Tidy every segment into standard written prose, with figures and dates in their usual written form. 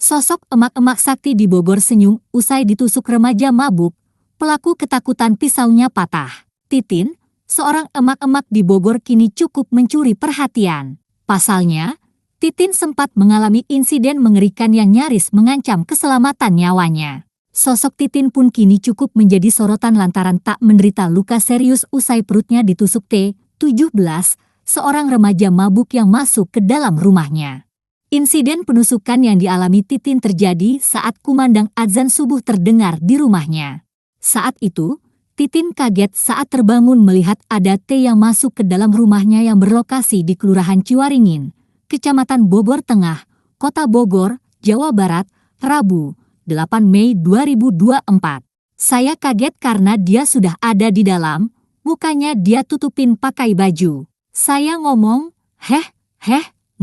Sosok emak-emak sakti di Bogor senyum usai ditusuk remaja mabuk, pelaku ketakutan pisaunya patah. Titin, seorang emak-emak di Bogor kini cukup mencuri perhatian. Pasalnya, Titin sempat mengalami insiden mengerikan yang nyaris mengancam keselamatan nyawanya. Sosok Titin pun kini cukup menjadi sorotan lantaran tak menderita luka serius usai perutnya ditusuk T17, seorang remaja mabuk yang masuk ke dalam rumahnya. Insiden penusukan yang dialami Titin terjadi saat kumandang azan subuh terdengar di rumahnya. Saat itu, Titin kaget saat terbangun melihat ada T yang masuk ke dalam rumahnya yang berlokasi di Kelurahan Ciwaringin, Kecamatan Bogor Tengah, Kota Bogor, Jawa Barat, Rabu, 8 Mei 2024. Saya kaget karena dia sudah ada di dalam, mukanya dia tutupin pakai baju. Saya ngomong,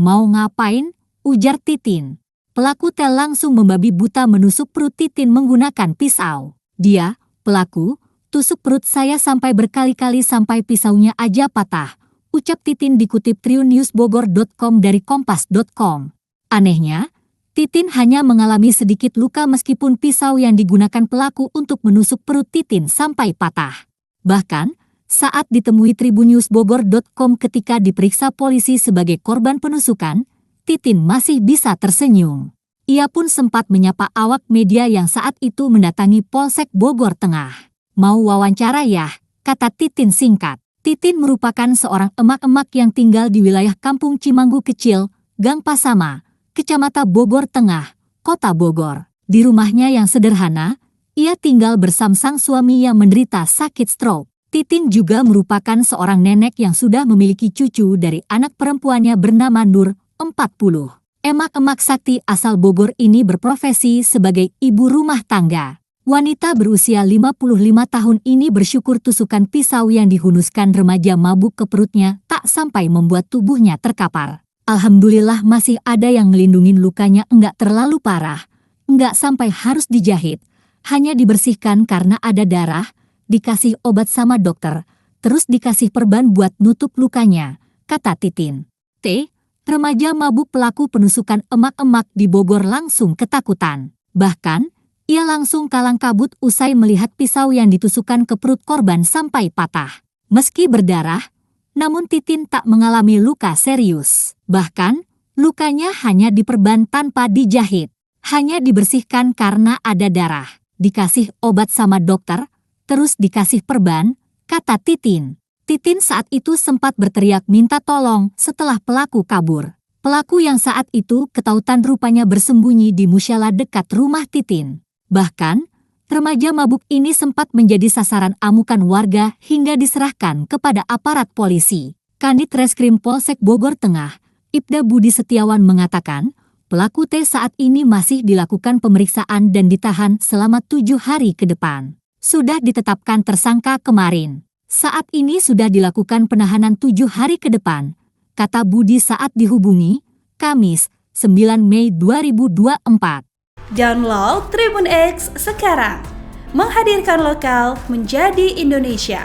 mau ngapain? Ujar Titin. Pelaku T langsung membabi buta menusuk perut Titin menggunakan pisau. Dia, pelaku, tusuk perut saya sampai berkali-kali sampai pisaunya aja patah, ucap Titin dikutip triunewsbogor.com dari kompas.com. Anehnya, Titin hanya mengalami sedikit luka meskipun pisau yang digunakan pelaku untuk menusuk perut Titin sampai patah. Bahkan, saat ditemui tribunewsbogor.com ketika diperiksa polisi sebagai korban penusukan, Titin masih bisa tersenyum. Ia pun sempat menyapa awak media yang saat itu mendatangi Polsek Bogor Tengah. Mau wawancara ya, kata Titin singkat. Titin merupakan seorang emak-emak yang tinggal di wilayah Kampung Cimanggu Kecil, Gang Pasama, Kecamatan Bogor Tengah, Kota Bogor. Di rumahnya yang sederhana, ia tinggal bersama sang suami yang menderita sakit stroke. Titin juga merupakan seorang nenek yang sudah memiliki cucu dari anak perempuannya bernama Nur, 40. Emak-emak sakti asal Bogor ini berprofesi sebagai ibu rumah tangga. Wanita berusia 55 tahun ini bersyukur tusukan pisau yang dihunuskan remaja mabuk ke perutnya tak sampai membuat tubuhnya terkapar. Alhamdulillah masih ada yang ngelindungin lukanya enggak terlalu parah, enggak sampai harus dijahit, hanya dibersihkan karena ada darah, dikasih obat sama dokter, terus dikasih perban buat nutup lukanya, kata Titin. Remaja mabuk pelaku penusukan emak-emak di Bogor langsung ketakutan. Bahkan, ia langsung kalang kabut usai melihat pisau yang ditusukkan ke perut korban sampai patah. Meski berdarah, namun Titin tak mengalami luka serius. Bahkan, lukanya hanya diperban tanpa dijahit. Hanya dibersihkan karena ada darah. Dikasih obat sama dokter, terus dikasih perban, kata Titin. Titin saat itu sempat berteriak minta tolong setelah pelaku kabur. Pelaku yang saat itu ketakutan rupanya bersembunyi di musyola dekat rumah Titin. Bahkan, remaja mabuk ini sempat menjadi sasaran amukan warga hingga diserahkan kepada aparat polisi. Kanit Reskrim Polsek Bogor Tengah, Ibda Budi Setiawan mengatakan, pelaku T saat ini masih dilakukan pemeriksaan dan ditahan selama 7 hari ke depan. Sudah ditetapkan tersangka kemarin. Saat ini sudah dilakukan penahanan 7 hari ke depan, kata Budi saat dihubungi, Kamis, 9 Mei 2024. Download Tribun X sekarang, menghadirkan lokal menjadi Indonesia.